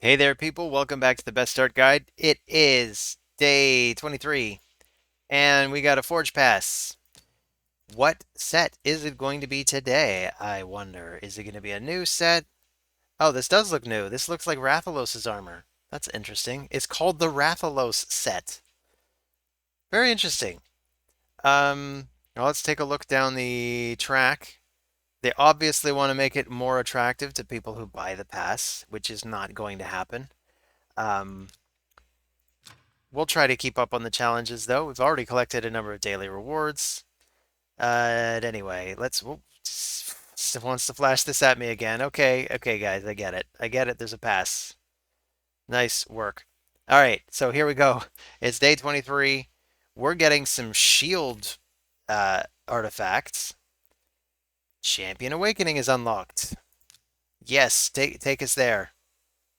Hey there, people. Welcome back to the Best Start Guide. It is day 23, and we got a Forge Pass. What set is it going to be today? I wonder. Is it going to be a new set? Oh, this does look new. This looks like Rathalos' armor. That's interesting. It's called the Rathalos set. Very interesting. Now let's take a look down the track. They obviously want to make it more attractive to people who buy the pass, which is not going to happen. Um, We'll try to keep up on the challenges, though. We've already collected a number of daily rewards. Anyway, let's. Wants to flash this at me again. Okay, okay, guys, I get it. I get it. There's a pass. Nice work. All right, so here we go. It's day 23. We're getting some shield artifacts. Champion Awakening is unlocked. Yes, take us there.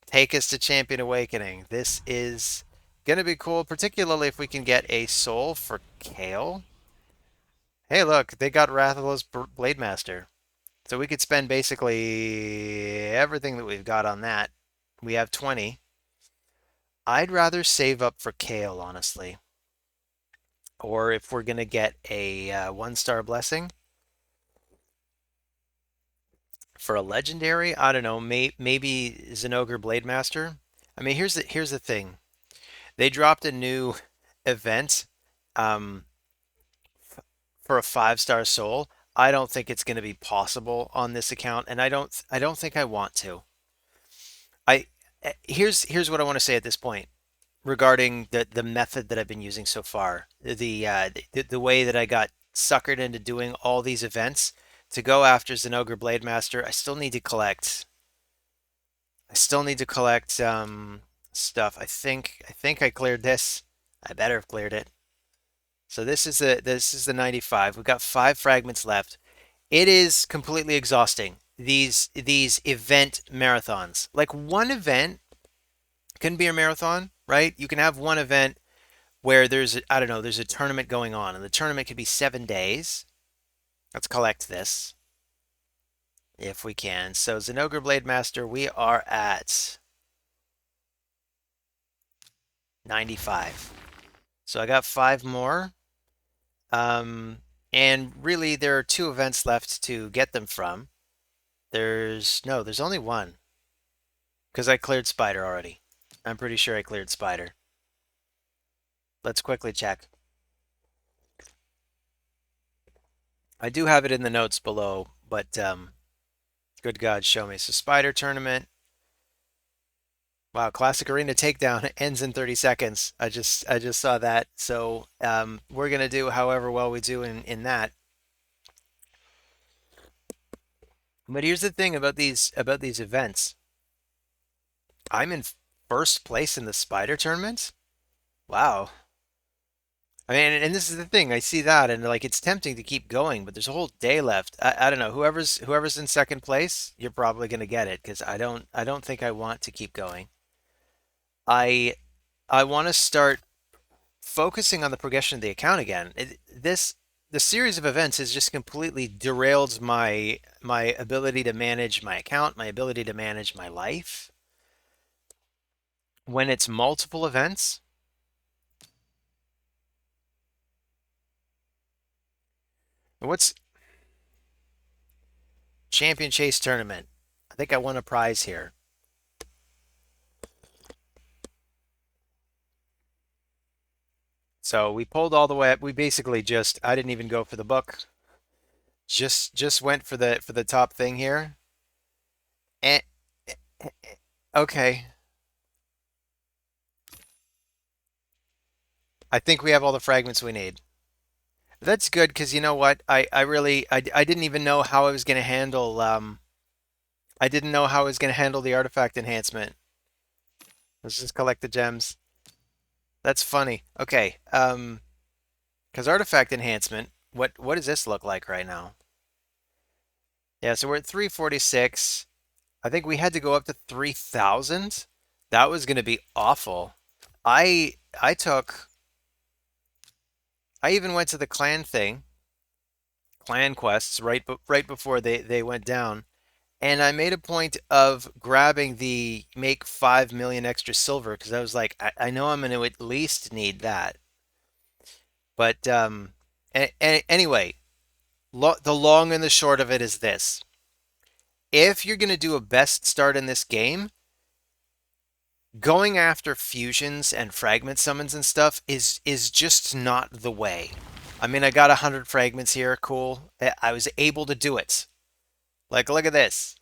Take us to Champion Awakening. This is gonna be cool, particularly if we can get a soul for Kale. Hey, look, they got Rathalos Blade Master. So we could spend basically everything that we've got on that. We have 20. I'd rather save up for Kale, honestly. Or if we're gonna get a one-star blessing for a legendary, I don't know, maybe Zinogre Blade Master. I mean, here's the thing. They dropped a new event um, for a five-star soul. I don't think it's going to be possible on this account, and I don't think I want to. I here's what I want to say at this point regarding the method that I've been using so far. The way that I got suckered into doing all these events to go after Zinogre Blade Master. I still need to collect. I still need to collect stuff. I think I cleared this. I better have cleared it. So this is the 95. We've got 5 fragments left. It is completely exhausting. These event marathons. Like one event can be a marathon, right? You can have one event where I don't know, there's a tournament going on, and the tournament could be 7 days. Let's collect this if we can. So Zinogre Blade Master, we are at 95. So I got 5 more. And really there are 2 events left to get them from. There's only one. Because I cleared Spider already. I'm pretty sure I cleared Spider. Let's quickly check. I do have it in the notes below, but good God, show me. So Spider tournament. Wow, Classic Arena takedown ends in 30 seconds. I just saw that. So we're gonna do however well we do in that. But here's the thing about these events. I'm in first place in the Spider tournament. Wow. I mean, and this is the thing. I see that, and like it's tempting to keep going, but there's a whole day left. I don't know. Whoever's in second place, you're probably gonna get it because I don't think I want to keep going. I I want to start focusing on the progression of the account again. The series of events has just completely derailed my ability to manage my account, my ability to manage my life. When it's multiple events, what's Champion Chase Tournament? I think I won a prize here. So we pulled all the way up. We basically I didn't even go for the book. Just went for the top thing here. And okay. I think we have all the fragments we need. That's good because you know what? I didn't even know how I was going to handle I didn't know how I was going to handle the artifact enhancement. Let's just collect the gems. That's funny. Okay. Because artifact enhancement, what does this look like right now? Yeah, so we're at 346. I think we had to go up to 3,000. That was going to be awful. I I took I even went to the clan thing, clan quests right before they went down, And I made a point of grabbing the make 5 million extra silver because I was like, I know I'm going to at least need that. But anyway, the long and the short of it is this. If you're going to do a best start in this game, going after fusions and fragment summons and stuff is just not the way. I mean, I got 100 fragments here, cool. I was able to do it. Like, look at this.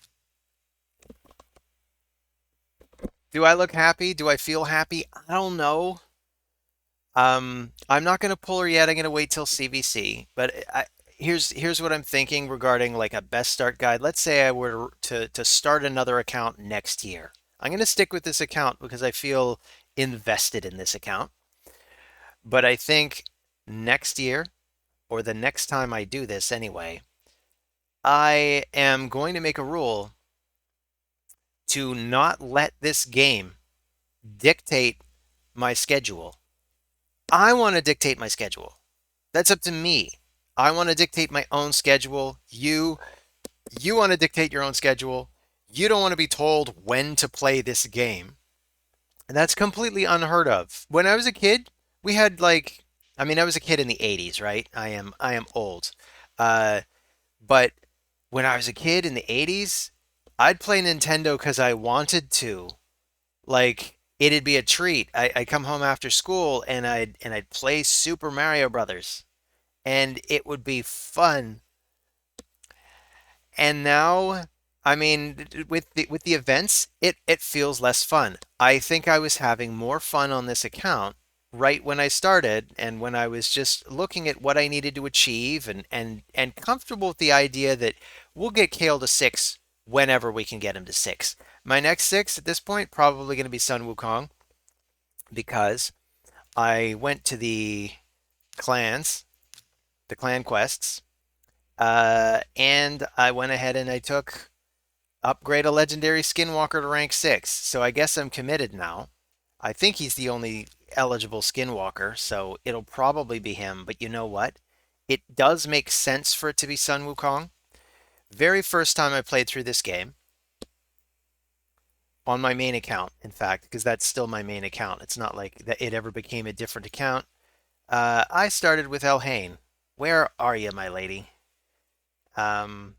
Do I look happy? Do I feel happy? I don't know. I'm not going to pull her yet. I'm going to wait till CVC. But here's what I'm thinking regarding like a best start guide. Let's say I were to start another account next year. I'm going to stick with this account because I feel invested in this account. But I think next year or the next time I do this anyway, I am going to make a rule to not let this game dictate my schedule. I want to dictate my schedule. That's up to me. I want to dictate my own schedule. You want to dictate your own schedule. You don't want to be told when to play this game. And that's completely unheard of. When I was a kid, we had like I mean, I was a kid in the 80s, right? I am old. Uh, but when I was a kid in the 80s, I'd play Nintendo because I wanted to. Like it'd be a treat. I'd come home after school and I'd play Super Mario Brothers, and it would be fun. And now, I mean, with the events, it feels less fun. I think I was having more fun on this account right when I started and when I was just looking at what I needed to achieve and comfortable with the idea that we'll get Kale to 6 whenever we can get him to 6. My next 6 at this point probably going to be Sun Wukong because I went to clans, the clan quests, and I went ahead and I took upgrade a legendary skinwalker to rank 6. So I guess I'm committed now. I think he's the only eligible skinwalker, so it'll probably be him. But you know what? It does make sense for it to be Sun Wukong. Very first time I played through this game, on my main account, in fact, because that's still my main account. It's not like that it ever became a different account. I started with Elhain. Where are you, my lady? Um,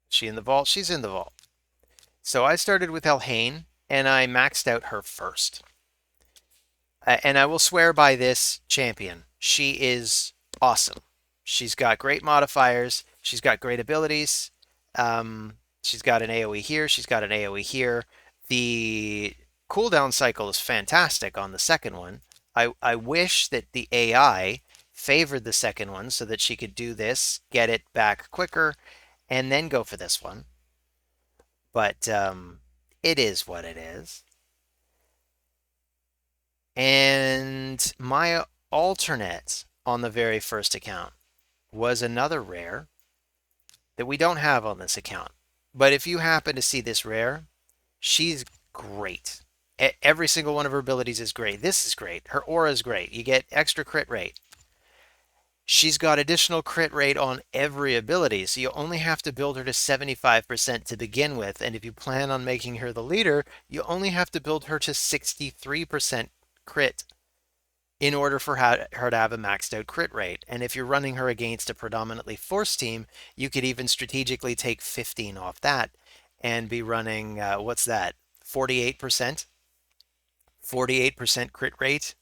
she in the vault? She's in the vault. So I started with Elhain, and I maxed out her first. And I will swear by this champion. She is awesome. She's got great modifiers. She's got great abilities. She's got an AoE here. She's got an AoE here. The cooldown cycle is fantastic on the second one. I wish that the AI favored the second one so that she could do this, get it back quicker, and then go for this one. But it is what it is. And my alternate on the very first account was another rare that we don't have on this account. But if you happen to see this rare, she's great. Every single one of her abilities is great. This is great. Her aura is great. You get extra crit rate. She's got additional crit rate on every ability, so you only have to build her to 75% to begin with. And if you plan on making her the leader, you only have to build her to 63% crit in order for her to have a maxed out crit rate. And if you're running her against a predominantly force team, you could even strategically take 15 off that and be running, what's that, 48%? 48% crit rate,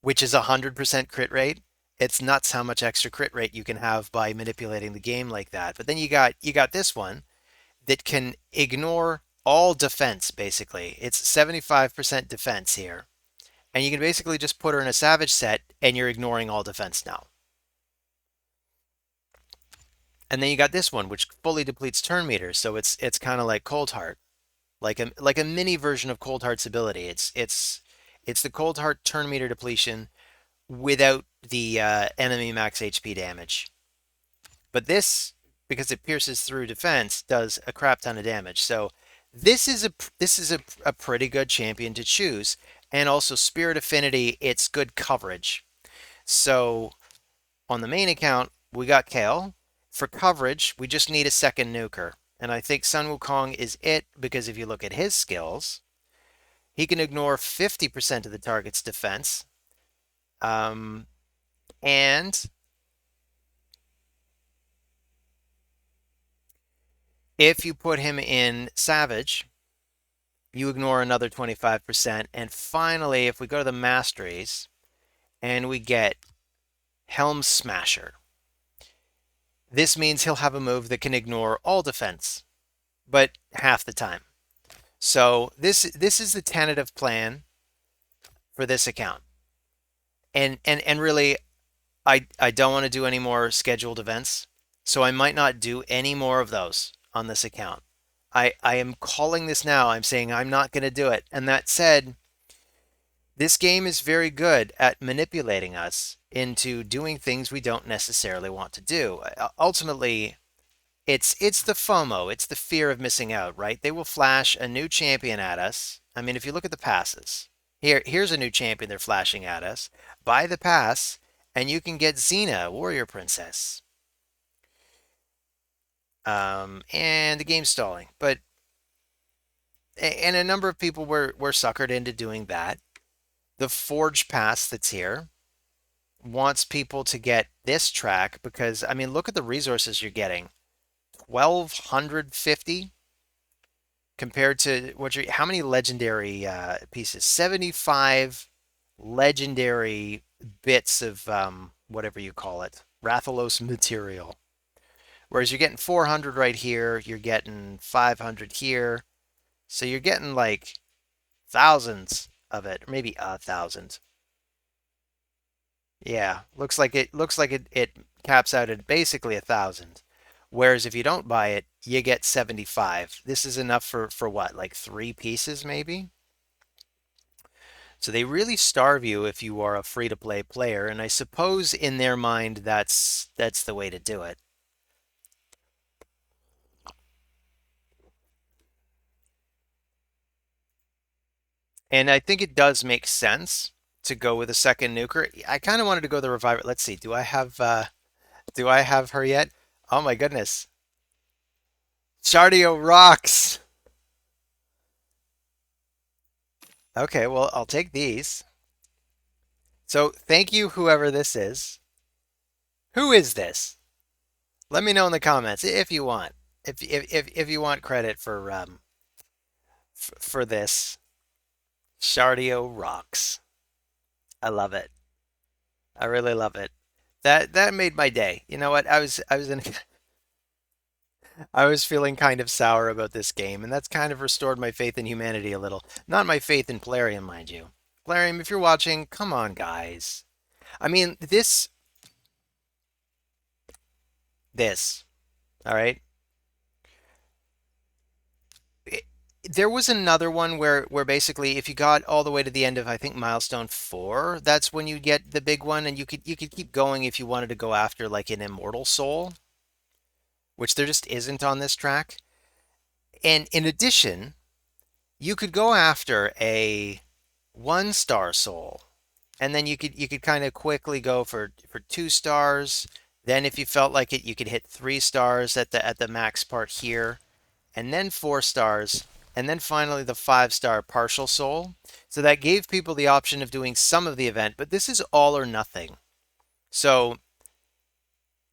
which is 100% crit rate. It's nuts how much extra crit rate you can have by manipulating the game like that. But then you got this one that can ignore all defense, basically. It's 75% defense here. And you can basically just put her in a savage set and you're ignoring all defense now. And then you got this one, which fully depletes turn meters, so it's kind of like Cold Heart, like a mini version of Cold Heart's ability. It's the Cold Heart turn meter depletion without the enemy max HP damage. But this, because it pierces through defense, does a crap ton of damage. So this is a pretty good champion to choose. And also Spirit Affinity, it's good coverage. So on the main account, we got Kale, For coverage, we just need a second nuker. And I think Sun Wukong is it because if you look at his skills, he can ignore 50% of the target's defense. And if you put him in Savage, you ignore another 25%. And finally, if we go to the Masteries and we get Helm Smasher, this means he'll have a move that can ignore all defense, but half the time. So this is the tentative plan for this account. And really, I don't want to do any more scheduled events, so I might not do any more of those on this account. I am calling this now. I'm saying I'm not going to do it. And that said, this game is very good at manipulating us into doing things we don't necessarily want to do. Ultimately, it's the FOMO, it's the fear of missing out, right? They will flash a new champion at us. I mean, if you look at the passes, here's a new champion they're flashing at us. Buy the pass, and you can get Xena, Warrior Princess. And the game's stalling, but and a number of people were suckered into doing that. The Forge Pass that's here wants people to get this track because I mean, look at the resources you're getting. 1,250 compared to how many legendary pieces? 75 legendary bits of whatever you call it, Rathalos material. Whereas you're getting 400 right here, you're getting 500 here. So you're getting like thousands of it, or maybe 1,000. Yeah, looks like it caps out at basically 1,000. Whereas if you don't buy it, you get 75. This is enough for what, like 3 pieces maybe? So they really starve you if you are a free-to-play player, and I suppose in their mind that's the way to do it. And I think it does make sense to go with a second nuker. I kind of wanted to go the reviver. Let's see. Do I have her yet? Oh my goodness. Shardio rocks. Okay, well, I'll take these. So, thank you whoever this is. Who is this? Let me know in the comments if you want. If you want credit for this. Shardio rocks. I love it. I really love it. That made my day. You know what? I was feeling kind of sour about this game, and that's kind of restored my faith in humanity a little. Not my faith in Plarium, mind you. Plarium, if you're watching, come on, guys. I mean, this, all right? It- there was another one where basically if you got all the way to the end of I think milestone 4, that's when you get the big one, and you could keep going if you wanted to go after like an immortal soul, which there just isn't on this track. And in addition, you could go after a 1-star soul, and then you could kind of quickly go for 2 stars. Then if you felt like it, you could hit 3 stars at the max part here, and then 4 stars, and then finally the 5-star partial soul. So that gave people the option of doing some of the event, but this is all or nothing. So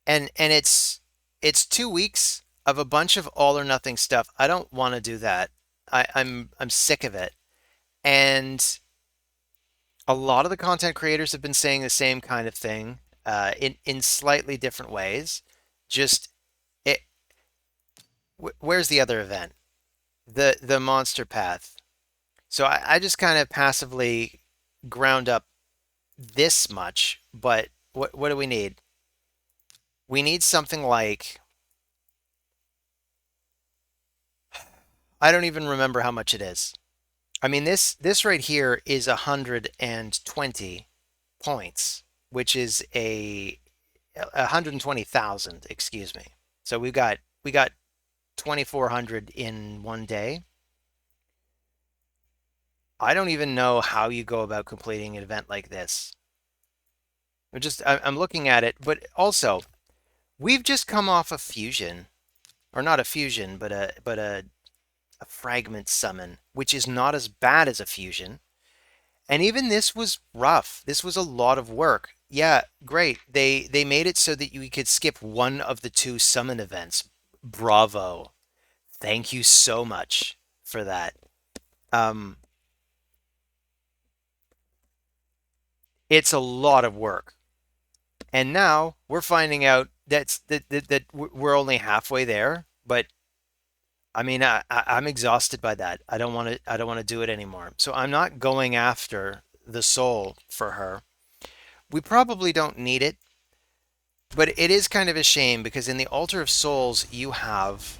and it's 2 weeks of a bunch of all or nothing stuff. I don't want to do that. I'm sick of it. And a lot of the content creators have been saying the same kind of thing in slightly different ways. Just it. Where's the other event? The monster path. So I just kind of passively ground up this much, but what do we need? We need something like I don't even remember how much it is. I mean this right here is 120 points, which is a 120,000, excuse me. So we got 2,400 in one day. I don't even know how you go about completing an event like this. I'm looking at it, but also We've just come off a fusion, or not a fusion, but a fragment summon, which is not as bad as a fusion. And even this was rough. This was a lot of work. Yeah, great. They made it so that you could skip one of the two summon events. Bravo. Thank you so much for that. Um, it's a lot of work. And now we're finding out that we're only halfway there, but I mean, I'm exhausted by that. I don't want to do it anymore. So I'm not going after the soul for her. We probably don't need it, but it is kind of a shame because in the Altar of Souls you have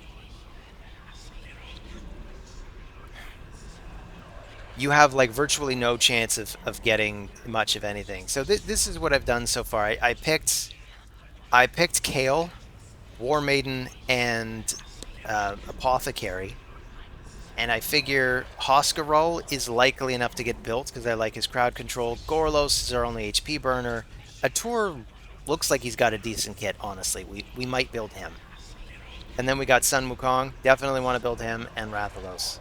like virtually no chance of getting much of anything. So this is what I've done so far. I picked Kale, War Maiden, and Apothecary. And I figure Hoskarol is likely enough to get built because I like his crowd control. Gorlos is our only HP burner. Atur looks like he's got a decent kit, honestly. We might build him. And then we got Sun Wukong. Definitely want to build him and Rathalos.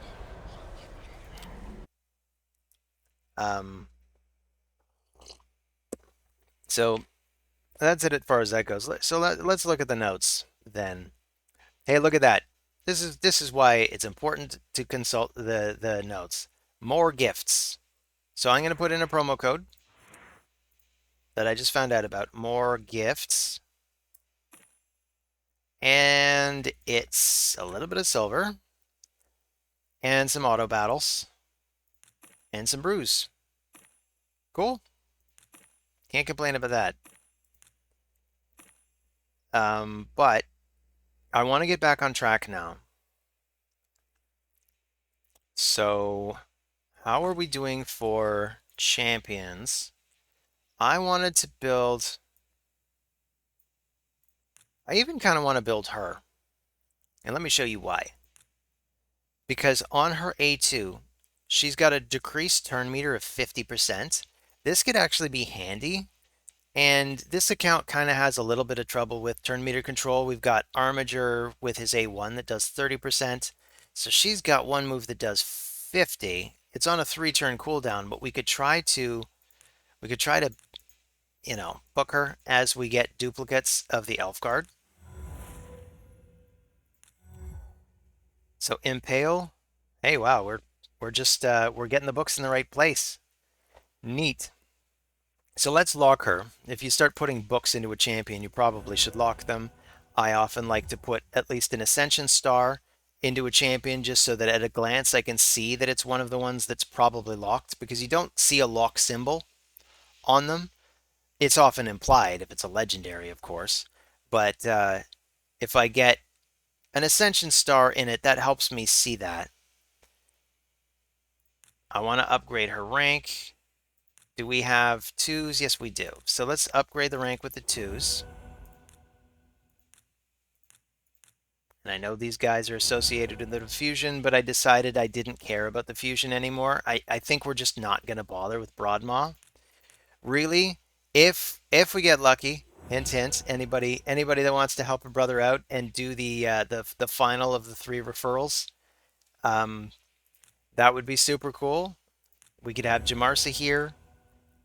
Um, so that's it as far as that goes. So let's look at the notes then. Hey, look at that. This is why it's important to consult the notes. More gifts. So I'm going to put in a promo code that I just found out about. More gifts. And it's a little bit of silver and some auto battles and some brews. Cool. Can't complain about that. But I want to get back on track now. So how are we doing for champions? I wanted to build, I even kind of want to build her. And let me show you why. Because on her A2, she's got a decreased turn meter of 50%. This could actually be handy. And this account kind of has a little bit of trouble with turn meter control. We've got Armiger with his A1 that does 30%. So she's got one move that does 50. It's on a 3-turn cooldown, but we could try to, book her as we get duplicates of the Elf Guard. So Impale. Hey, wow, we're just we're getting the books in the right place. Neat. So let's lock her. If you start putting books into a champion, you probably should lock them. I often like to put at least an Ascension Star into a champion just so that at a glance I can see that it's one of the ones that's probably locked because you don't see a lock symbol on them. It's often implied if it's a legendary, of course. But if I get an Ascension Star in it, that helps me see that. I want to upgrade her rank. Do we have 2s? Yes, we do. So let's upgrade the rank with the 2s. And I know these guys are associated with the fusion, but I decided I didn't care about the fusion anymore. I think we're just not going to bother with Broadmaw. Really, if we get lucky, hint hint, anybody that wants to help a brother out and do the final of the 3 referrals, um, that would be super cool. We could have Djamarsa here.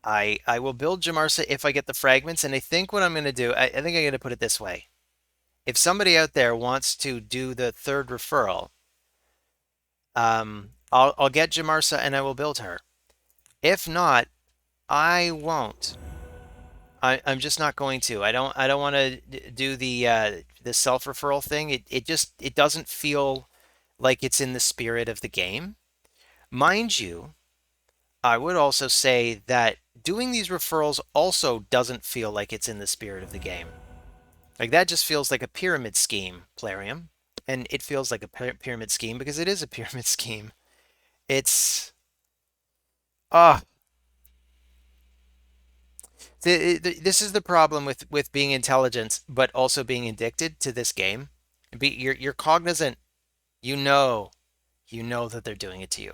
I will build Djamarsa if I get the fragments, and I think what I'm going to do, I think I'm going to put it this way. If somebody out there wants to do the 3rd referral, I'll get Djamarsa and I will build her. If not, I won't. I'm just not going to. I don't want to do the self referral thing. It doesn't feel like it's in the spirit of the game. Mind you, I would also say that doing these referrals also doesn't feel like it's in the spirit of the game. Like that just feels like a pyramid scheme, Plarium. And it feels like a pyramid scheme because it is a pyramid scheme. It's ah, this is the problem with being intelligent, but also being addicted to this game. You're cognizant. You know, you know that they're doing it to you.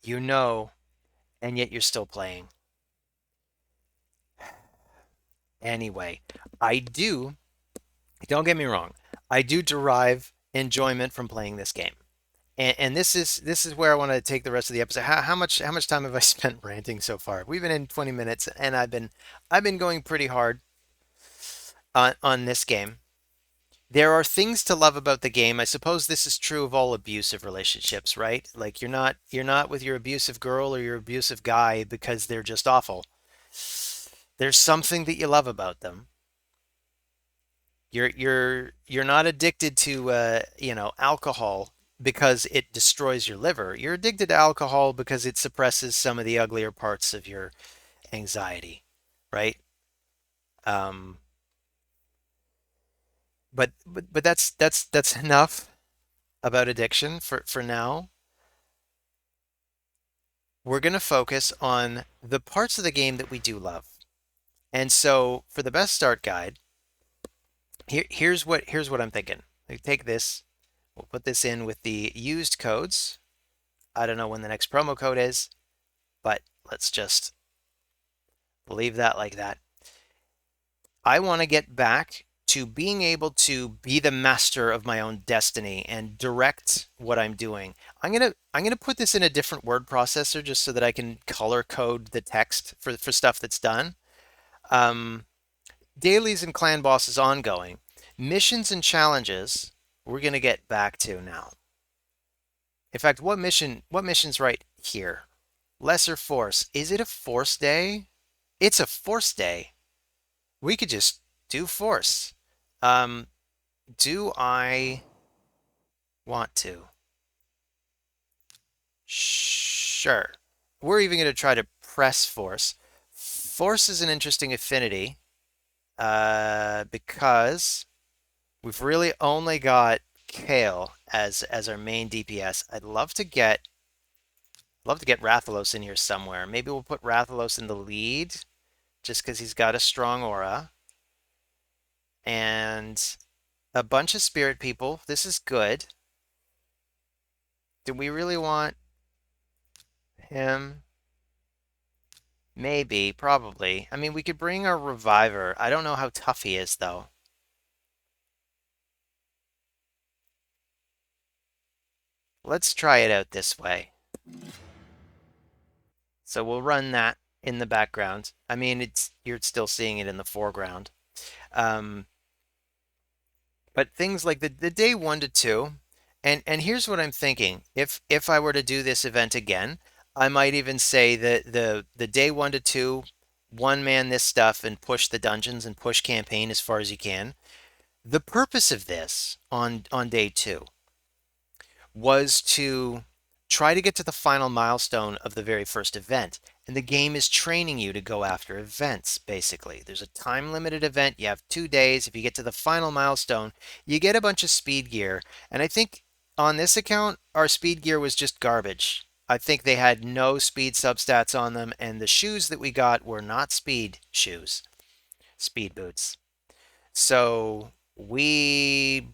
You know, and yet you're still playing. Anyway, I do, don't get me wrong, I do derive enjoyment from playing this game. And this is where I want to take the rest of the episode. How much time have I spent ranting so far? We've been in 20 minutes, and I've been going pretty hard on this game. There are things to love about the game. I suppose this is true of all abusive relationships, right? Like you're not with your abusive girl or your abusive guy because they're just awful. There's something that you love about them. You're not addicted to alcohol because it destroys your liver. You're addicted to alcohol because it suppresses some of the uglier parts of your anxiety, right? Um, but that's enough about addiction for now. We're going to focus on the parts of the game that we do love. And so for the best start guide, here's what I'm thinking. We take this, we'll put this in with the used codes. I don't know when the next promo code is, but let's just leave that like that. I want to get back to being able to be the master of my own destiny and direct what I'm doing. I'm gonna put this in a different word processor just so that I can color code the text for stuff that's done. Um, Dailies and clan bosses ongoing. Missions and challenges we're gonna get back to now. In fact, what mission's right here? Lesser force. Is it a force day? It's a force day. We could just do force. Um, do I want to? Sure. We're even going to try to press force. Force is an interesting affinity because we've really only got Kale as our main DPS. I'd love to get Rathalos in here somewhere. Maybe we'll put Rathalos in the lead just because he's got a strong aura. And a bunch of spirit people. This is good. Do we really want him? Maybe, probably. I mean, we could bring our reviver. I don't know how tough he is, though. Let's try it out this way. So we'll run that in the background. I mean, you're still seeing it in the foreground. Um, but things like the day 1 to 2, and here's what I'm thinking. If I were to do this event again, I might even say that the day 1 to 2, one man this stuff and push the dungeons and push campaign as far as you can. The purpose of this on day 2 was to try to get to the final milestone of the very first event. And the game is training you to go after events, basically. There's a time limited event. You have 2 days. If you get to the final milestone, you get a bunch of speed gear. And I think on this account, our speed gear was just garbage. I think they had no speed substats on them, and the shoes that we got were not speed shoes, speed boots. So we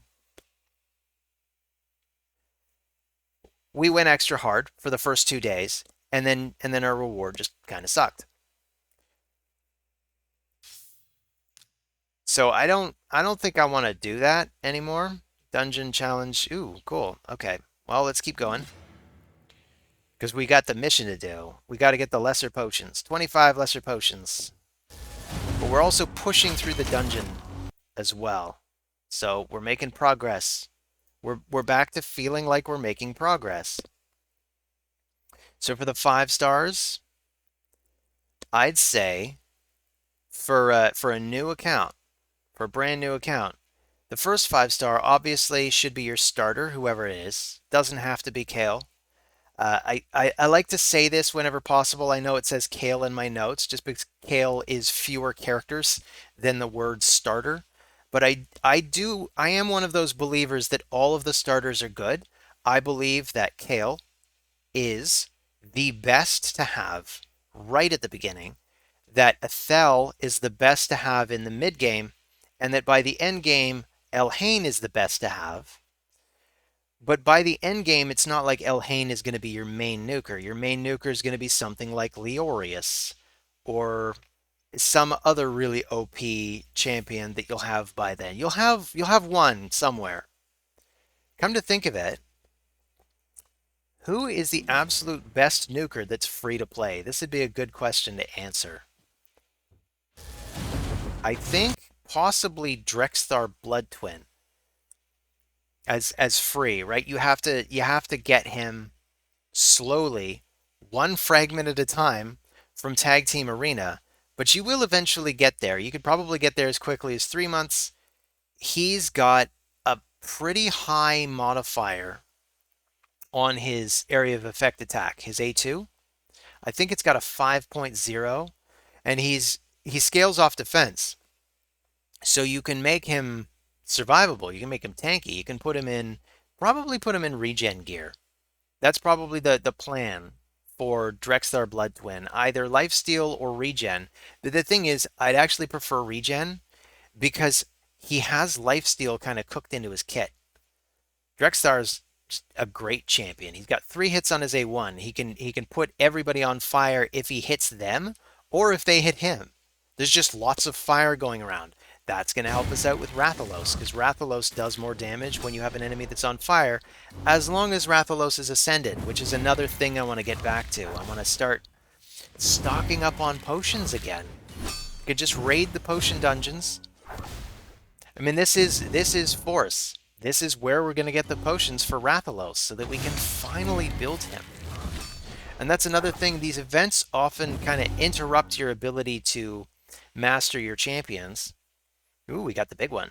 went extra hard for the first 2 days, and then our reward just kind of sucked. So I don't think I want to do that anymore. Dungeon challenge. Ooh, cool. Okay. Well, let's keep going because we got the mission to do. We got to get the lesser potions. 25 lesser potions. But we're also pushing through the dungeon as well. So we're making progress. We're back to feeling like we're making progress. So for the 5 stars, I'd say for a new account, for a brand new account, the first 5 star obviously should be your starter, whoever it is. Doesn't have to be Kale. I like to say this whenever possible. I know it says Kale in my notes just because Kale is fewer characters than the word starter. But I am one of those believers that all of the starters are good. I believe that Kale is the best to have right at the beginning, that Ethel is the best to have in the mid game, and that by the end game, Elhain is the best to have. But by the end game, it's not like Elhain is going to be your main nuker. Your main nuker is going to be something like Leorius or some other really OP champion that you'll have by then. You'll have one somewhere. Come to think of it, who is the absolute best nuker that's free to play? This would be a good question to answer. I think possibly Drexthar Blood Twin as free, right? You have to get him slowly, one fragment at a time from Tag Team Arena, but you will eventually get there. You could probably get there as quickly as 3 months. He's got a pretty high modifier on his area of effect attack, his A2. I think it's got a 5.0, and he scales off defense. So you can make him survivable. You can make him tanky. You can probably put him in regen gear. That's probably the plan for Drexthar Blood Twin, either lifesteal or regen. But the thing is, I'd actually prefer regen because he has lifesteal kind of cooked into his kit. Drexthar's just a great champion. He's got 3 hits on his A1. He can put everybody on fire if he hits them or if they hit him. There's just lots of fire going around. That's going to help us out with Rathalos, because Rathalos does more damage when you have an enemy that's on fire, as long as Rathalos is ascended, which is another thing I want to get back to. I want to start stocking up on potions again. You could just raid the potion dungeons. I mean, this is Force. This is where we're going to get the potions for Rathalos, so that we can finally build him. And that's another thing. These events often kind of interrupt your ability to master your champions. Ooh, we got the big one.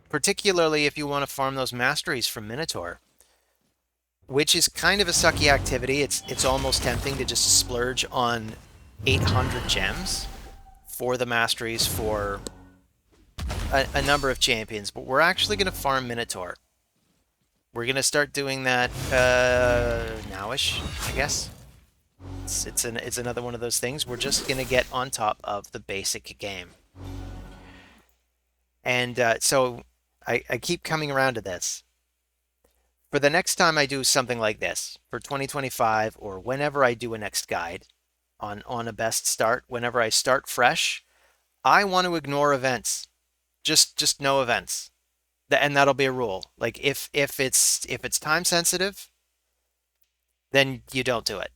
Particularly if you want to farm those masteries from Minotaur, which is kind of a sucky activity. It's almost tempting to just splurge on 800 gems for the masteries for a number of champions, but we're actually going to farm Minotaur. We're going to start doing that nowish, I guess. It's another one of those things. We're just going to get on top of the basic game. And so I keep coming around to this. For the next time I do something like this, for 2025, or whenever I do a next guide on a best start, whenever I start fresh, I want to ignore events. Just no events. And that'll be a rule. Like if it's time sensitive, then you don't do it.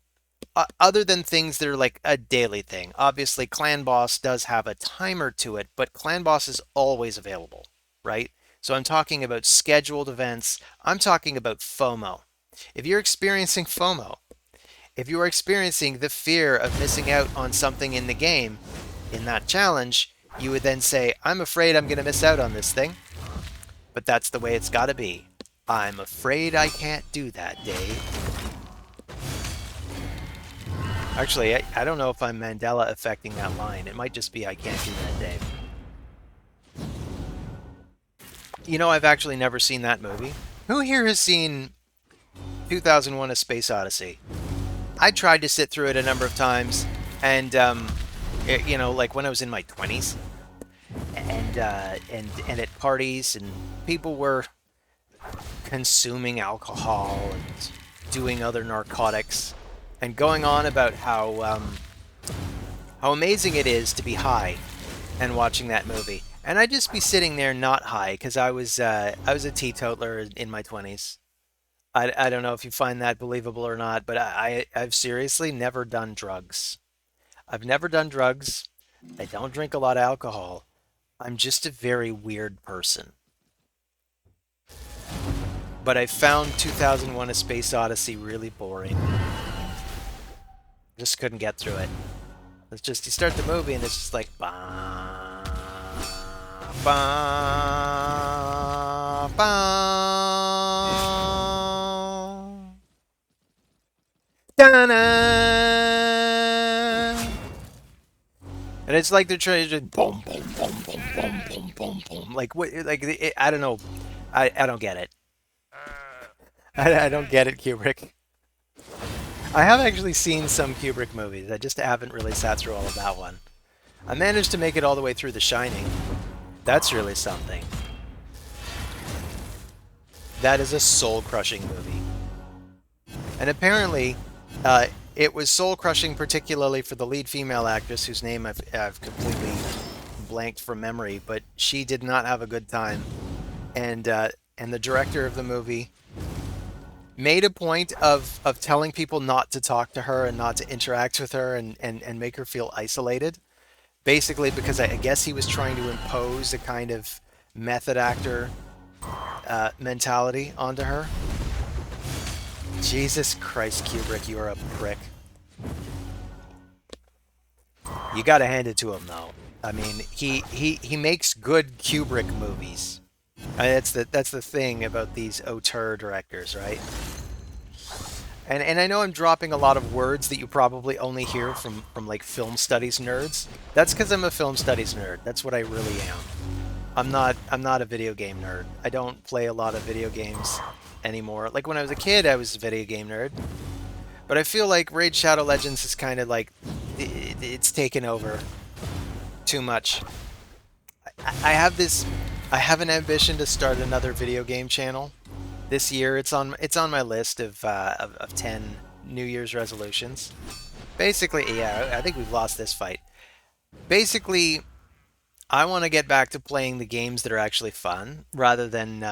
Other than things that are like a daily thing. Obviously, Clan Boss does have a timer to it, but Clan Boss is always available, right? So I'm talking about scheduled events. I'm talking about FOMO. If you're experiencing FOMO, if you are experiencing the fear of missing out on something in the game, in that challenge, you would then say, I'm afraid I'm going to miss out on this thing. But that's the way it's got to be. I'm afraid I can't do that, Dave. Actually, I don't know if I'm Mandela affecting that line. It might just be I can't do that, Dave. You know, I've actually never seen that movie. Who here has seen 2001: A Space Odyssey? I tried to sit through it a number of times, and you know, like when I was in my 20s, and at parties, and people were consuming alcohol and doing other narcotics, and going on about how amazing it is to be high and watching that movie. And I'd just be sitting there not high because I was a teetotaler in my 20s. I don't know if you find that believable or not, but I've seriously never done drugs. I've never done drugs. I don't drink a lot of alcohol. I'm just a very weird person. But I found 2001: A Space Odyssey really boring. Just couldn't get through it. It's just, you start the movie and it's just like, bah, bah, bah, da-na. And it's like they're trying to just boom, boom, boom, boom, boom, boom, boom, boom. Like, what, like, I don't know. I don't get it. I don't get it, Kubrick. I have actually seen some Kubrick movies. I just haven't really sat through all of that one. I managed to make it all the way through The Shining. That's really something. That is a soul-crushing movie. And apparently, Uh, it was soul crushing, particularly for the lead female actress, whose name I've completely blanked from memory, but she did not have a good time. And uh, and the director of the movie made a point of telling people not to talk to her and not to interact with her and make her feel isolated. Basically, because I guess he was trying to impose a kind of method actor mentality onto her. Jesus Christ, Kubrick, you are a prick. You got to hand it to him, though. I mean, he makes good Kubrick movies. That's the thing about these auteur directors, right? And I know I'm dropping a lot of words that you probably only hear from like film studies nerds. That's because I'm a film studies nerd. That's what I really am. I'm not a video game nerd. I don't play a lot of video games anymore. Like when I was a kid, I was a video game nerd. But I feel like Raid Shadow Legends is kind of like it's taken over too much. I have this I have an ambition to start another video game channel this year. It's on my list of 10 New Year's resolutions. Basically, yeah, I think we've lost this fight. Basically, I want to get back to playing the games that are actually fun rather than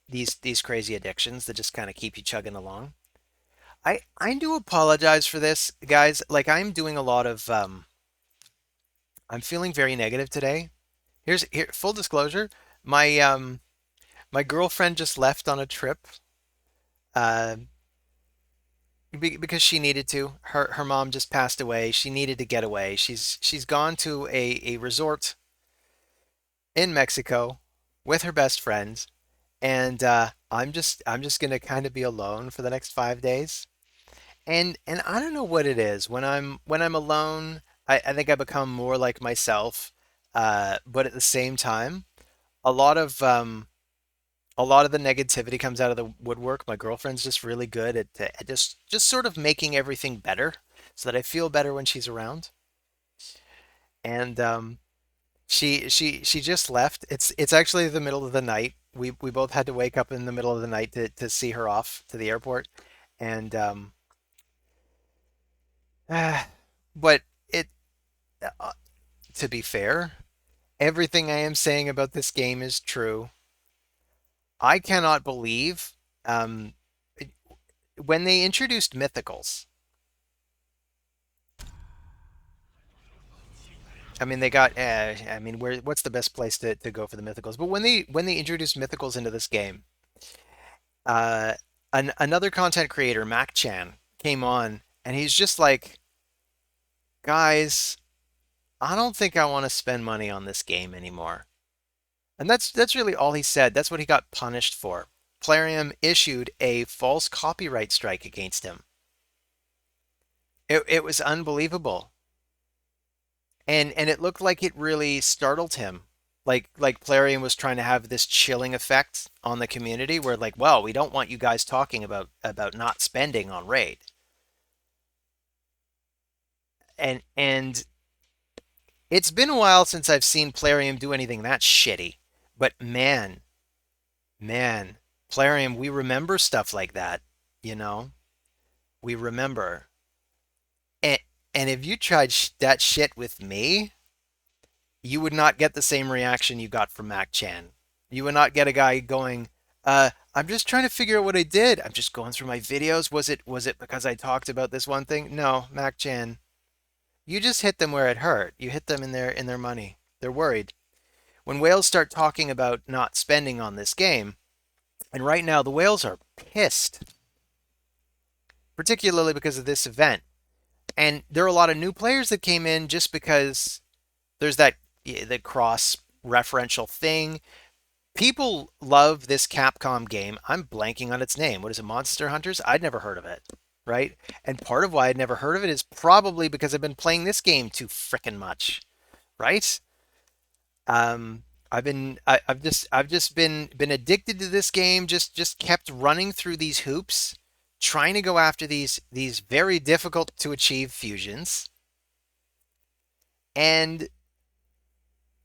these crazy addictions that just kind of keep you chugging along. I do apologize for this, guys. Like I'm doing a lot of I'm feeling very negative today. Here full disclosure, my my girlfriend just left on a trip uh because she needed to. Her mom just passed away. She needed to get away. She's gone to a resort in Mexico with her best friends, and I'm just gonna kind of be alone for the next 5 days. And I don't know what it is when I'm alone. I think I become more like myself. But at the same time, a lot of um, a lot of the negativity comes out of the woodwork. My girlfriend's just really good at just sort of making everything better, so that I feel better when she's around. And she just left. It's actually the middle of the night. We both had to wake up in the middle of the night to see her off to the airport, and but it uh, to be fair, everything I am saying about this game is true. I cannot believe um, when they introduced mythicals. I mean, they got. I mean, what's the best place to go for the mythicals? But when they introduced mythicals into this game, uh, another content creator, Mac Chan, came on, and he's just like, guys, I don't think I want to spend money on this game anymore. And that's really all he said. That's what he got punished for. Plarium issued a false copyright strike against him. It was unbelievable. And it looked like it really startled him. Like Plarium was trying to have this chilling effect on the community where like, well, we don't want you guys talking about not spending on Raid. And it's been a while since I've seen Plarium do anything that shitty. But man, Plarium, we remember stuff like that, you know? We remember. And, and if you tried that shit with me, you would not get the same reaction you got from Mac Chan. You would not get a guy going, I'm just trying to figure out what I did. I'm just going through my videos. Was it because I talked about this one thing? No, Mac Chan. You just hit them where it hurt. You hit them in their money. They're worried. When whales start talking about not spending on this game, and right now the whales are pissed, particularly because of this event. And there are a lot of new players that came in just because there's that the cross referential thing. People love this Capcom game. I'm blanking on its name. What is it? Monster Hunters? I'd never heard of it, right? And part of why I'd never heard of it is probably because I've been playing this game too frickin' much, right? I've just been addicted to this game. Just kept running through these hoops, trying to go after these very difficult to achieve fusions, and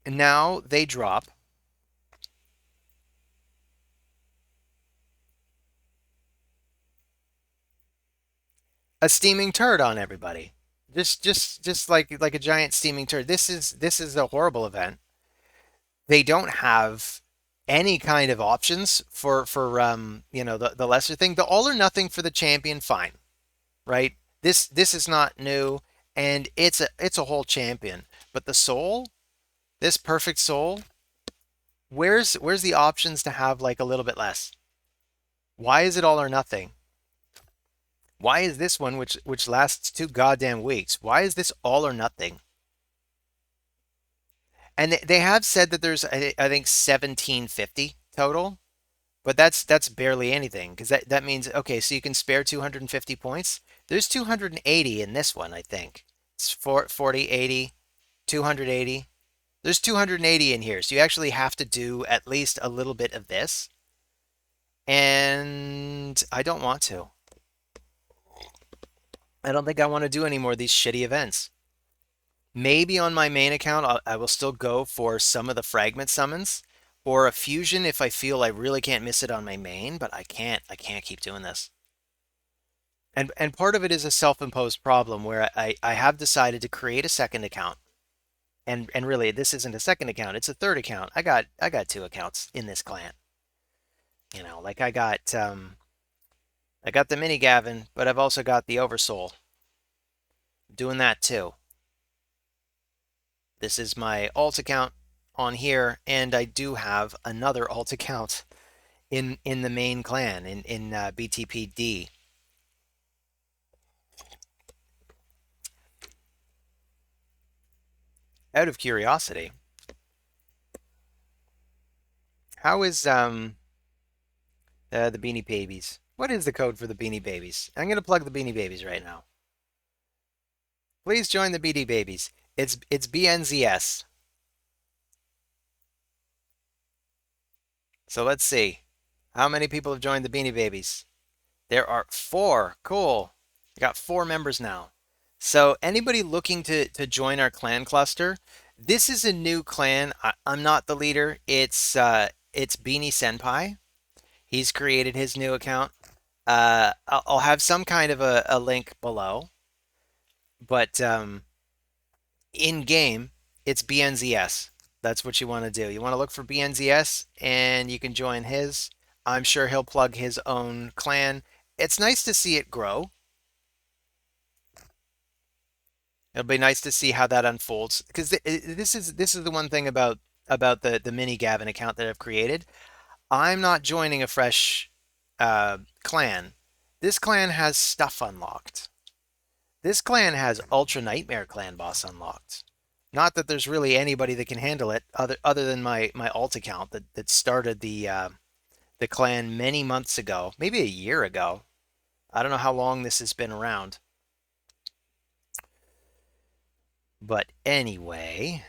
now they drop A steaming turd on everybody. Just like a giant steaming turd. This is a horrible event. They don't have any kind of options for the lesser thing. The all or nothing for the champion, fine, right? This is not new, and it's a whole champion. But the soul, this perfect soul, where's the options to have like a little bit less? Why is it all or nothing? Why is this one which lasts 2 goddamn weeks? Why is this all or nothing? And they have said that there's I think 1750 total, but that's barely anything because that means okay, so you can spare 250 points. There's 280 in this one, I think. It's 40, 80, 280. There's 280 in here, so you actually have to do at least a little bit of this, and I don't want to. I don't think I want to do any more of these shitty events. Maybe on my main account, I will still go for some of the fragment summons or a fusion if I feel I really can't miss it on my main, but I can't. I can't keep doing this. And part of it is a self-imposed problem where I have decided to create a second account. And really this isn't a second account, it's a third account. I got two accounts in this clan. Like I got the mini Gavin, but I've also got the Oversoul. Doing that too. This is my alt account on here, and I do have another alt account in the main clan in BTPD. Out of curiosity, how is the Beanie Babies? What is the code for the Beanie Babies? I'm gonna plug the Beanie Babies right now. Please join the Beanie Babies. It's BNZS. So let's see. How many people have joined the Beanie Babies? There are 4. Cool. We got 4 members now. So anybody looking to join our clan cluster, this is a new clan. I'm not the leader. It's Beanie Senpai. He's created his new account. I'll have some kind of a link below, but in game, it's BNZS. That's what you want to do. You want to look for BNZS, and you can join his. I'm sure he'll plug his own clan. It's nice to see it grow. It'll be nice to see how that unfolds because this is the one thing about the mini Gavin account that I've created. I'm not joining a fresh clan. This clan has stuff unlocked. This clan has Ultra Nightmare Clan Boss unlocked. Not that there's really anybody that can handle it other than my alt account that started the clan many months ago, maybe a year ago. I don't know how long this has been around. But anyway,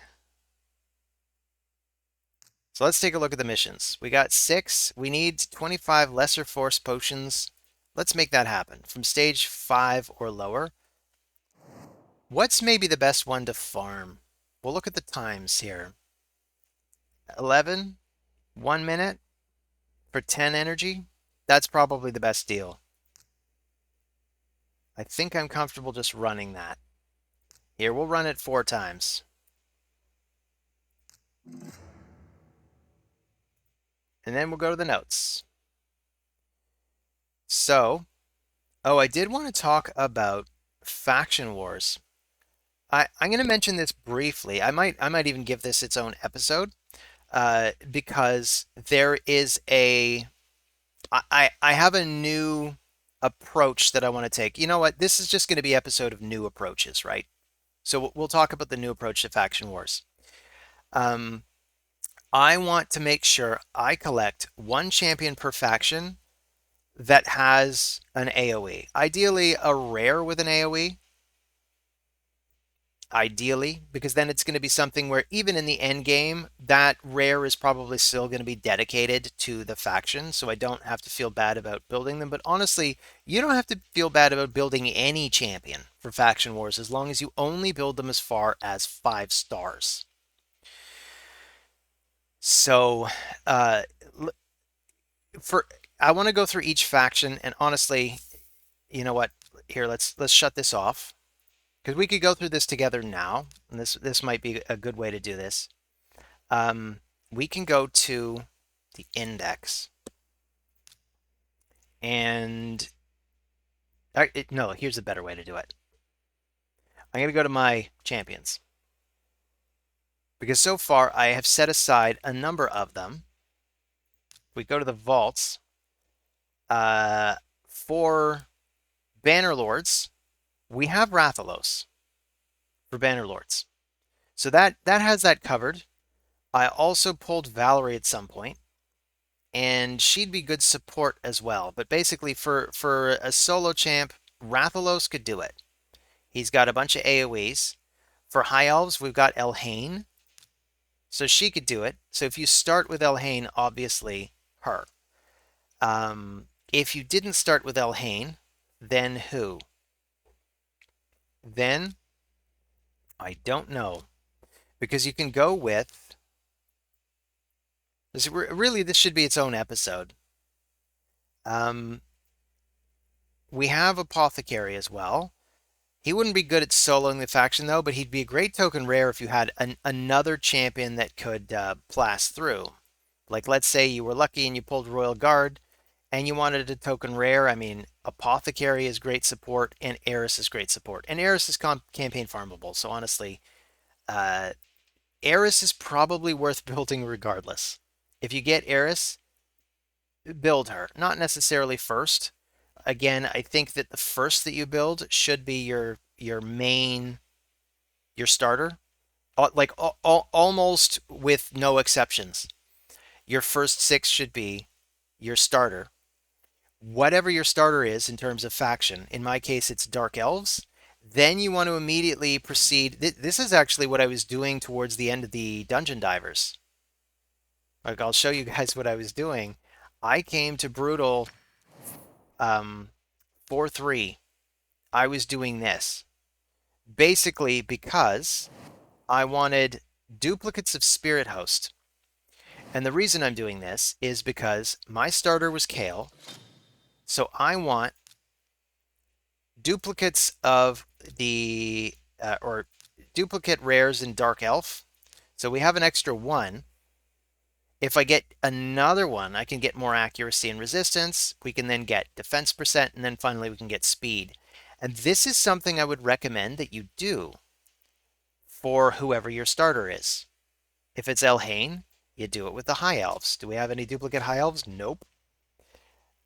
so let's take a look at the missions. We got 6. We need 25 lesser force potions. Let's make that happen from stage 5 or lower. What's maybe the best one to farm? We'll look at the times here. 11, 1 minute for 10 energy. That's probably the best deal. I think I'm comfortable just running that. Here, we'll run it 4 times. And then we'll go to the notes. So, I did want to talk about faction wars. I'm going to mention this briefly. I might even give this its own episode because there is I have a new approach that I want to take. You know what? This is just going to be episode of new approaches, right? So we'll talk about the new approach to faction wars. I want to make sure I collect 1 champion per faction that has an AoE. Ideally, a rare with an AoE. Ideally, because then it's going to be something where even in the end game, that rare is probably still going to be dedicated to the faction, so I don't have to feel bad about building them. But honestly, you don't have to feel bad about building any champion for faction wars as long as you only build them as far as 5 stars. So, for I want to go through each faction, and honestly, you know what? here, let's shut this off because we could go through this together now, and this might be a good way to do this. We can go to the index, and no, here's a better way to do it. I'm going to go to my champions because so far I have set aside a number of them. We go to the vaults for Bannerlords. We have Rathalos for Bannerlords, so that has that covered. I also pulled Valerie at some point, and she'd be good support as well. But basically, for a solo champ, Rathalos could do it. He's got a bunch of AoEs. For High Elves, we've got Elhain, so she could do it. So if you start with Elhain, obviously her. If you didn't start with Elhain, then who? Then I don't know, because you can go with this. Really, this should be its own episode. We have Apothecary as well. He wouldn't be good at soloing the faction though, but he'd be a great token rare if you had another champion that could blast through. Like let's say you were lucky and you pulled Royal Guard and you wanted a token rare. I mean, Apothecary is great support and Eris is great support. And Eris is campaign farmable, so honestly, Eris is probably worth building regardless. If you get Eris, build her. Not necessarily first. Again, I think that the first that you build should be your main, your starter. Like almost with no exceptions. Your first 6 should be your starter. Whatever your starter is in terms of faction, in my case it's Dark Elves, then you want to immediately proceed. This is actually what I was doing towards the end of the Dungeon Divers. Like, I'll show you guys what I was doing. I came to Brutal 4-3. I was doing this. Basically because I wanted duplicates of Spirit Host. And the reason I'm doing this is because my starter was Kale. So I want duplicates of the, or duplicate rares in Dark Elf. So we have an extra 1. If I get another one, I can get more accuracy and resistance. We can then get defense percent, and then finally we can get speed. And this is something I would recommend that you do for whoever your starter is. If it's Elhain, you do it with the High Elves. Do we have any duplicate High Elves? Nope.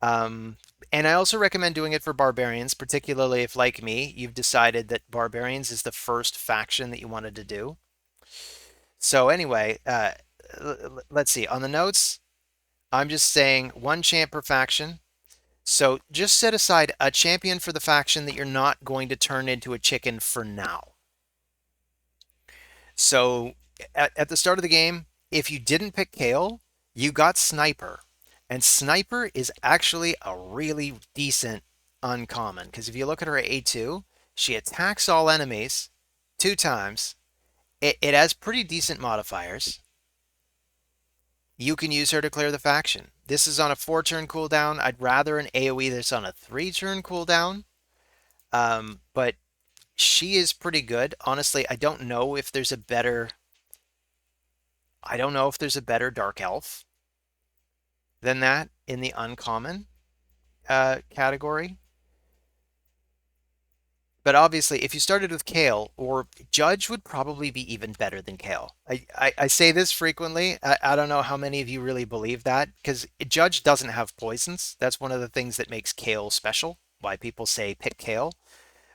And I also recommend doing it for Barbarians, particularly if, like me, you've decided that Barbarians is the first faction that you wanted to do. So anyway, let's see. On the notes, I'm just saying 1 champ per faction. So just set aside a champion for the faction that you're not going to turn into a chicken for now. So at the start of the game, if you didn't pick Kale, you got Sniper. And Sniper is actually a really decent uncommon, because if you look at her A2, she attacks all enemies 2 times. It has pretty decent modifiers. You can use her to clear the faction. This is on a 4-turn cooldown. I'd rather an AoE that's on a 3-turn cooldown. But she is pretty good. Honestly, I don't know if there's a better Dark Elf than that in the uncommon category. But obviously, if you started with Kale, or Judge would probably be even better than Kale. I say this frequently. I don't know how many of you really believe that, because Judge doesn't have poisons. That's one of the things that makes Kale special, why people say pick Kale.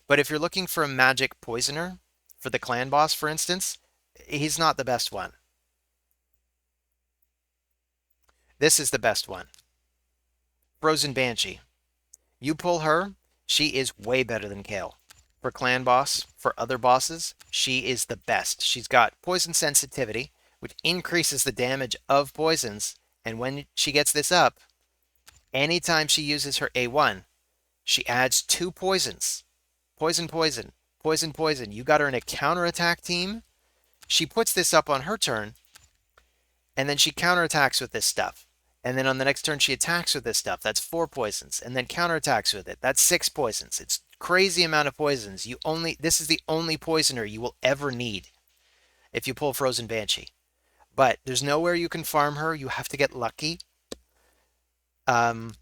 But if you're looking for a magic poisoner, for the clan boss, for instance, he's not the best one. This is the best one. Frozen Banshee. You pull her, she is way better than Kale. For clan boss, for other bosses, she is the best. She's got poison sensitivity, which increases the damage of poisons. And when she gets this up, anytime she uses her A1, she adds 2 poisons. Poison, poison, poison, poison. You got her in a counterattack team. She puts this up on her turn, and then she counterattacks with this stuff. And then on the next turn, she attacks with this stuff. That's 4 poisons. And then counterattacks with it. That's 6 poisons. It's crazy amount of poisons. This is the only poisoner you will ever need if you pull Frozen Banshee. But there's nowhere you can farm her. You have to get lucky. Um,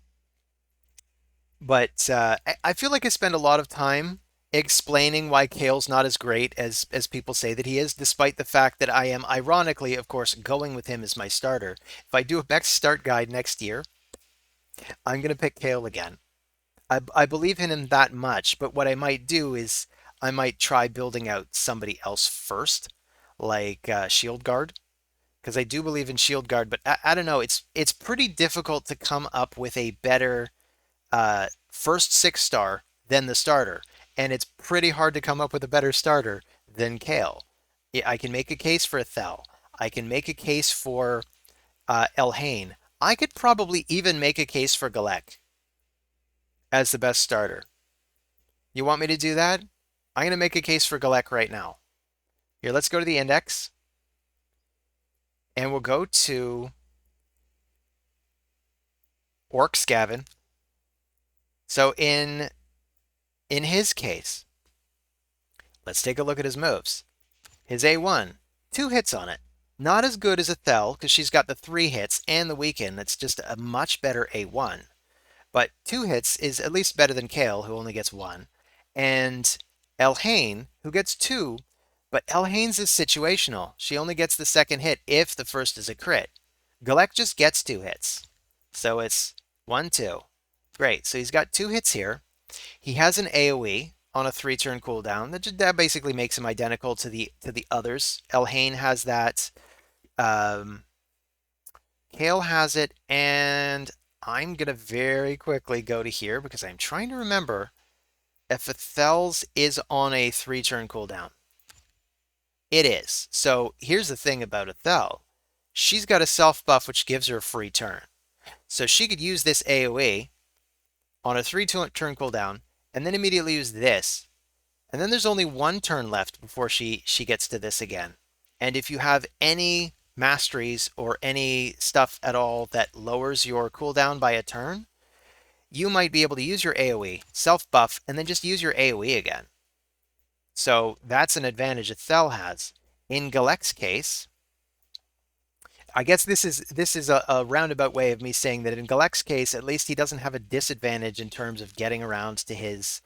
but I feel like I spend a lot of time explaining why Kale's not as great as people say that he is, despite the fact that I am ironically, of course, going with him as my starter. If I do a next start guide next year, I'm going to pick Kale again. I believe in him that much, but what I might do is I might try building out somebody else first, like Shield Guard, because I do believe in Shield Guard, but I don't know. It's pretty difficult to come up with a better first 6-star than the starter, and it's pretty hard to come up with a better starter than Kale. I can make a case for Thel. I can make a case for Elhain. I could probably even make a case for Galek as the best starter. You want me to do that? I'm going to make a case for Galek right now. Here, let's go to the index, and we'll go to Orc Scavin. So in his case, let's take a look at his moves. His A1, 2 hits on it. Not as good as a Thel, because she's got the 3 hits and the weaken. That's just a much better A1. But 2 hits is at least better than Kale, who only gets 1. And Elhain, who gets 2, but Elhain's is situational. She only gets the second hit if the first is a crit. Galek just gets 2 hits. So it's 1, 2. Great, so he's got 2 hits here. He has an AoE on a 3-turn cooldown. That basically makes him identical to the others. Elhain has that. Kale has it, and I'm going to very quickly go to here because I'm trying to remember if a Thel's is on a 3-turn cooldown. It is. So here's the thing about a Thel. She's got a self buff which gives her a free turn. So she could use this AoE on a 3-turn cooldown and then immediately use this. And then there's only 1 turn left before she gets to this again. And if you have any masteries or any stuff at all that lowers your cooldown by a turn, you might be able to use your AoE, self-buff, and then just use your AoE again. So that's an advantage that Thel has. In Galek's case, I guess this is a roundabout way of me saying that in Galek's case, at least he doesn't have a disadvantage in terms of getting around to his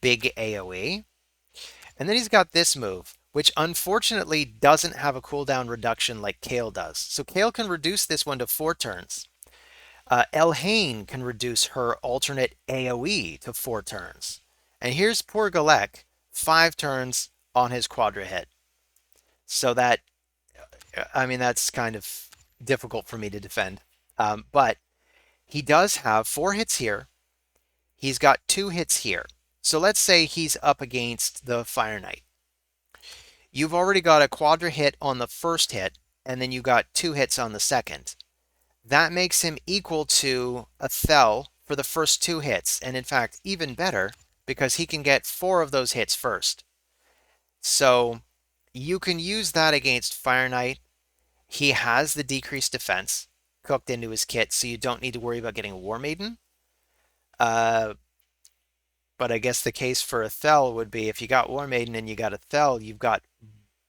big AoE. And then he's got this move, which unfortunately doesn't have a cooldown reduction like Kale does. So Kale can reduce this one to 4 turns. Elhain can reduce her alternate AoE to 4 turns. And here's poor Galek, 5 turns on his quadra hit. So that, I mean, that's kind of difficult for me to defend. But he does have 4 hits here. He's got 2 hits here. So let's say he's up against the Fire Knight. You've already got a quadra hit on the first hit, and then you got 2 hits on the second. That makes him equal to a Thel for the first 2 hits, and in fact, even better, because he can get 4 of those hits first. So you can use that against Fire Knight. He has the decreased defense cooked into his kit, so you don't need to worry about getting War Maiden. But I guess the case for a Thel would be if you got War Maiden and you got a Thel, you've got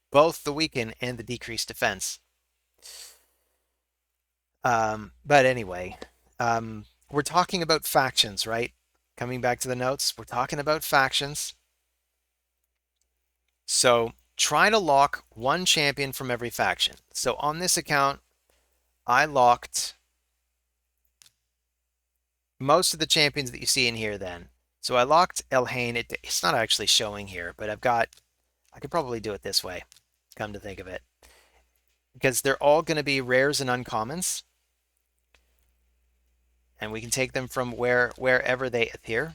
both the weaken and the decreased defense. But anyway, we're talking about factions, right? Coming back to the notes, we're talking about factions. So try to lock 1 champion from every faction. So on this account, I locked most of the champions that you see in here then. So I locked Elhain. It's not actually showing here, but I could probably do it this way, come to think of it. Because they're all going to be rares and uncommons. And we can take them from wherever they appear.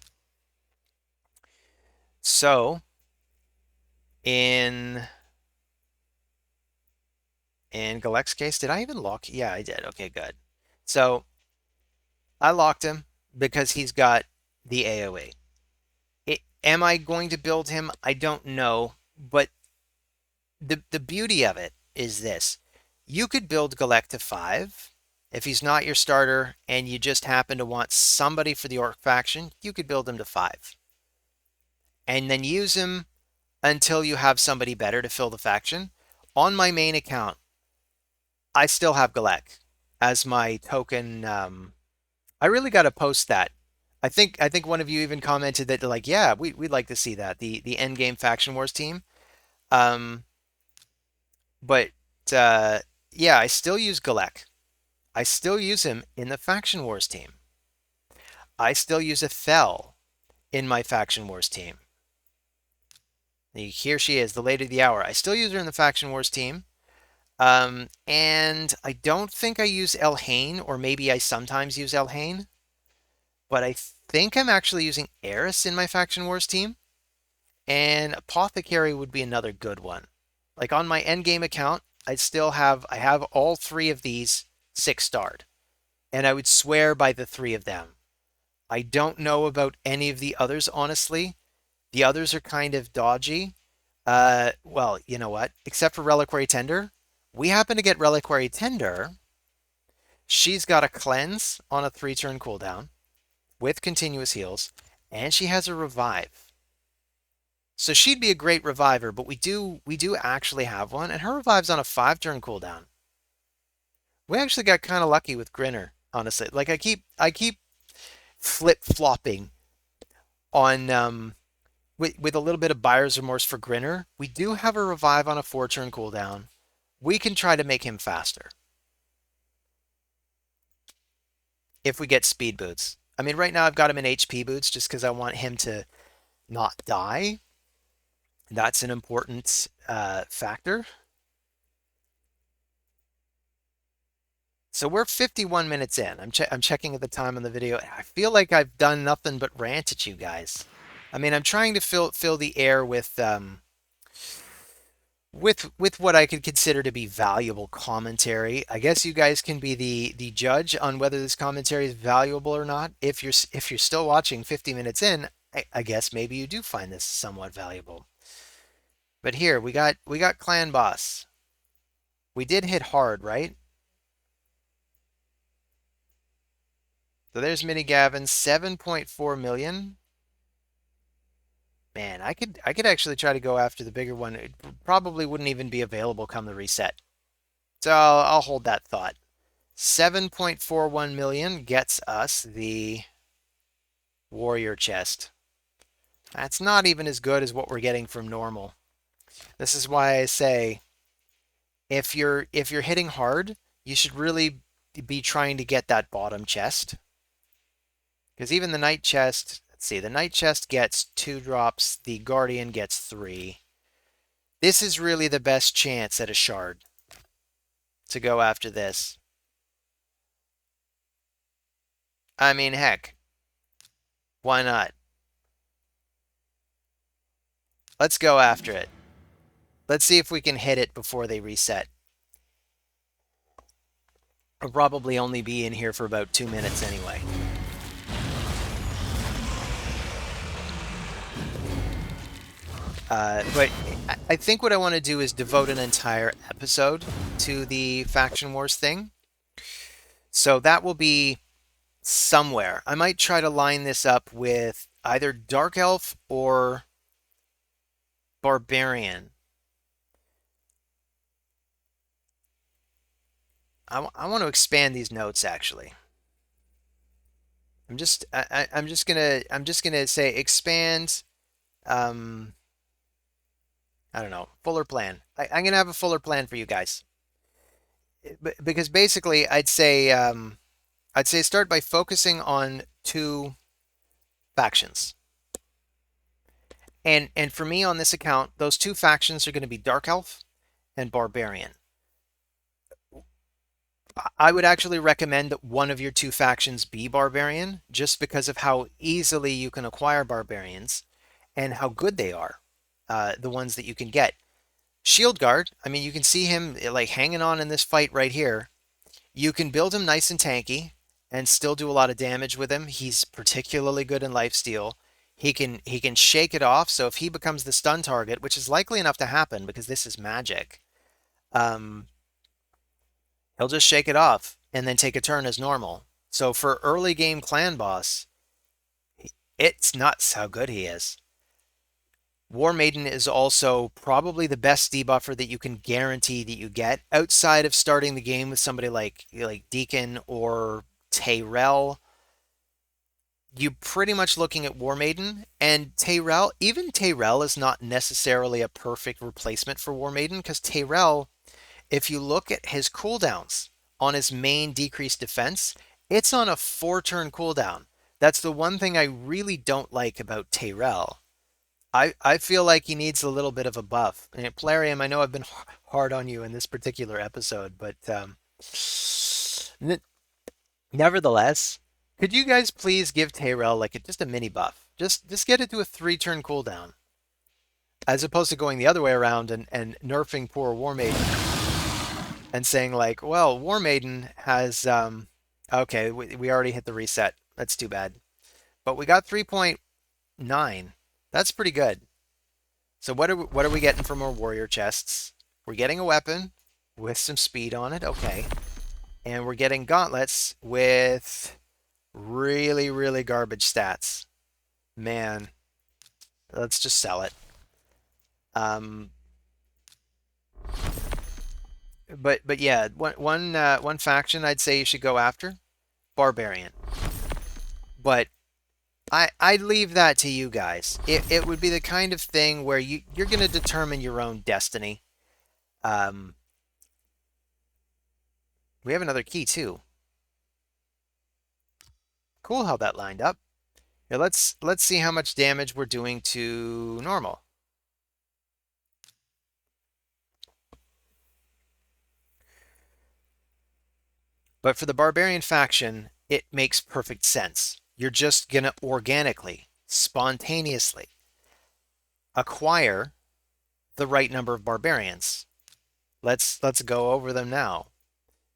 So in Galek's case, did I even lock? Yeah, I did. Okay, good. So I locked him because he's got the AoE. Am I going to build him? I don't know, but the beauty of it is this. You could build Galek to 5. If he's not your starter and you just happen to want somebody for the Orc faction, you could build him to 5. and then use him until you have somebody better to fill the faction. On my main account, I still have Galek as my token. I really got to post that. I think one of you even commented that like, yeah, we'd like to see that the end game faction wars team. Um, but uh, yeah, I still use Galek. I still use him in the faction wars team. I still use Ethel in my faction wars team. Here she is, the lady of the hour. I still use her in the faction wars team. And I don't think I use Elhain, or maybe I sometimes use Elhain, but I think I'm actually using Eris in my faction wars team. And Apothecary would be another good one. Like on my endgame account, I have all three of these 6-starred, and I would swear by the three of them. I don't know about any of the others, honestly. The others are kind of dodgy. Well, you know what? Except for Reliquary Tender. We happen to get Reliquary Tender. She's got a cleanse on a 3-turn cooldown with continuous heals, and she has a revive. So she'd be a great reviver, but we do actually have one, and her revive's on a 5-turn cooldown. We actually got kind of lucky with Grinner, honestly. Like I keep flip-flopping on with a little bit of buyer's remorse for Grinner. We do have a revive on a 4-turn cooldown. We can try to make him faster if we get speed boots. I mean, right now I've got him in HP boots just because I want him to not die. That's an important factor. So we're 51 minutes in. I'm checking at the time on the video. I feel like I've done nothing but rant at you guys. I mean, I'm trying to fill the air with what I could consider to be valuable commentary. I guess you guys can be the judge on whether this commentary is valuable or not. If you're still watching 50 minutes in, I guess maybe you do find this somewhat valuable. But here we got Clan Boss. We did hit hard, right? So there's Mini Gavin, 7.4 million. Man, I could actually try to go after the bigger one. It probably wouldn't even be available come the reset. So I'll hold that thought. 7.41 million gets us the warrior chest. That's not even as good as what we're getting from normal. This is why I say if you're hitting hard, you should really be trying to get that bottom chest. Because even the knight chest, let's see, the knight chest gets 2 drops, the guardian gets 3. This is really the best chance at a shard to go after this. I mean, heck, why not? Let's go after it. Let's see if we can hit it before they reset. I'll probably only be in here for about 2 minutes anyway. But I think what I want to do is devote an entire episode to the Faction Wars thing. So that will be somewhere. I might try to line this up with either Dark Elf or Barbarian. I want to expand these notes actually. I'm just gonna say expand. I don't know, fuller plan. I'm gonna have a fuller plan for you guys because basically I'd say start by focusing on 2 factions. And for me on this account, those 2 factions are going to be Dark Elf and Barbarian. I would actually recommend that one of your 2 factions be Barbarian just because of how easily you can acquire Barbarians and how good they are, the ones that you can get. Shield Guard, I mean, you can see him like hanging on in this fight right here. You can build him nice and tanky and still do a lot of damage with him. He's particularly good in lifesteal. He can shake it off. So if he becomes the stun target, which is likely enough to happen because this is magic, he'll just shake it off and then take a turn as normal. So for early game clan boss, it's nuts how good he is. War Maiden is also probably the best debuffer that you can guarantee that you get outside of starting the game with somebody like Deacon or Tyrell. You're pretty much looking at War Maiden, and Tyrell, even Tyrell is not necessarily a perfect replacement for War Maiden because Tyrell, if you look at his cooldowns on his main decreased defense, it's on a 4 turn cooldown. That's the one thing I really don't like about Tyrell. I feel like he needs a little bit of a buff. And Plarium, I know I've been hard on you in this particular episode, but nevertheless, could you guys please give Tyrell like just a mini buff? Just get it to a 3 turn cooldown, as opposed to going the other way around and nerfing poor War Maiden and saying like, well, War Maiden has okay, we already hit the reset. That's too bad. But we got 3.9. That's pretty good. So what are we getting from our warrior chests? We're getting a weapon with some speed on it, okay. And we're getting gauntlets with really, really garbage stats. Man, let's just sell it. Um, but yeah, one faction I'd say you should go after, Barbarian. But I'd leave that to you guys. It would be the kind of thing where you're going to determine your own destiny. Um, we have another key too. Cool how that lined up. Yeah, let's see how much damage we're doing to normal. But for the Barbarian faction, it makes perfect sense. You're just going to organically, spontaneously acquire the right number of barbarians. Let's go over them now.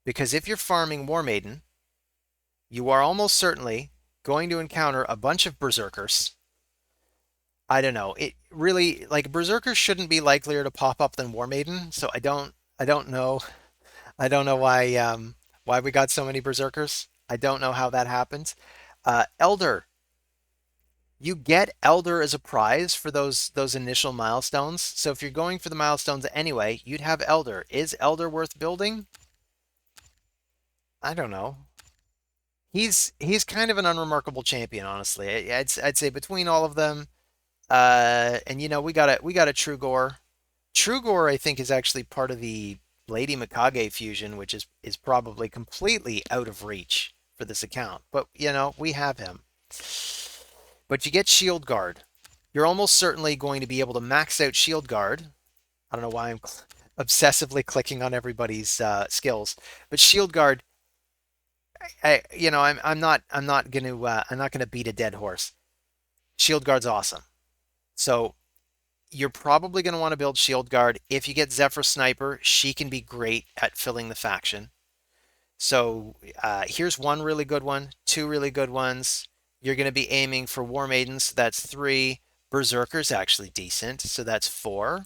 Because if you're farming War Maiden, you are almost certainly going to encounter a bunch of berserkers. I don't know. It really like berserkers shouldn't be likelier to pop up than War Maiden, so I don't know. I don't know why we got so many berserkers. I don't know how that happened. Elder, you get Elder as a prize for those initial milestones. So if you're going for the milestones anyway, you'd have Elder. Is Elder worth building? I don't know. He's kind of an unremarkable champion, honestly. I'd say between all of them, and we got a True Gore. True Gore, I think, is actually part of the Lady Mikage fusion, which is probably completely out of reach for this account. But we have him. But you get Shield Guard. You're almost certainly going to be able to max out Shield Guard. I don't know why I'm obsessively clicking on everybody's skills, but Shield Guard. I'm not gonna beat a dead horse. Shield Guard's awesome. So you're probably going to want to build Shield Guard. If you get Zephyr Sniper, she can be great at filling the faction. So here's one really good one, two really good ones. You're going to be aiming for War Maidens, so that's 3. Berserker's actually decent, so that's 4.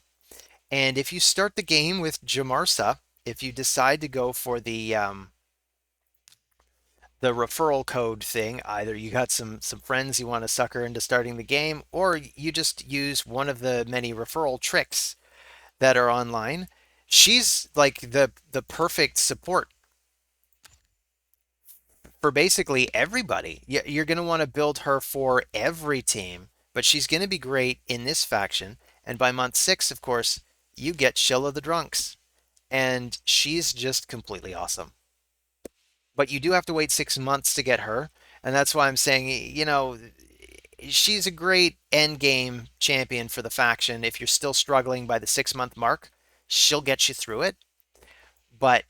And if you start the game with Djamarsa, if you decide to go for the referral code thing, either you got some friends you want to sucker into starting the game, or you just use one of the many referral tricks that are online. She's like the perfect support for basically everybody. You're going to want to build her for every team, but she's going to be great in this faction. And by month 6, of course, you get Shilla the Drunks, and she's just completely awesome. But you do have to wait 6 months to get her, and that's why I'm saying, she's a great end game champion for the faction. If you're still struggling by the 6 month mark, she'll get you through it. But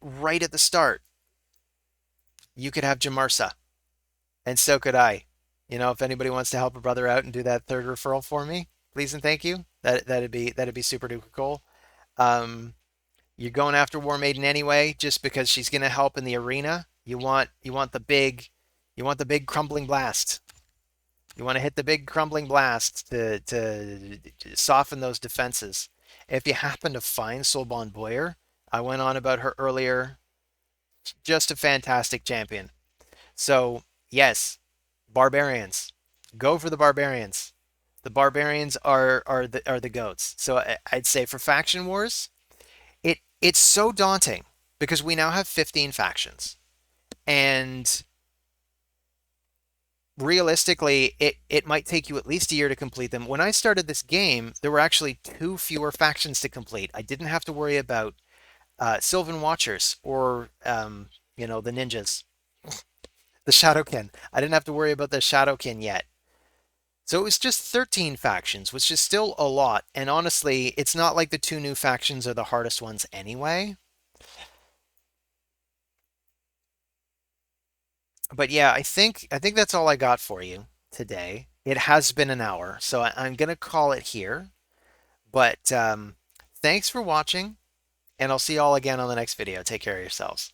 right at the start, you could have Djamarsa, and so could I. If anybody wants to help a brother out and do that third referral for me, please and thank you. That'd be super duper cool. Um, You're going after War Maiden anyway, just because she's going to help in the arena. You want the big crumbling blast. You want to hit the big crumbling blast to soften those defenses. If you happen to find Soulbond Boyer, I went on about her earlier. Just a fantastic champion. So yes, barbarians. Go for the barbarians. The barbarians are the goats. So I'd say for faction wars, it's so daunting because we now have 15 factions. And realistically, it might take you at least a year to complete them. When I started this game, there were actually two fewer factions to complete. I didn't have to worry about Sylvan Watchers or the ninjas, the Shadowkin. I didn't have to worry about the Shadowkin yet. So it was just 13 factions, which is still a lot. And honestly, it's not like the two new factions are the hardest ones anyway. But yeah, I think that's all I got for you today. It has been an hour, so I'm gonna call it here. But thanks for watching, and I'll see you all again on the next video. Take care of yourselves.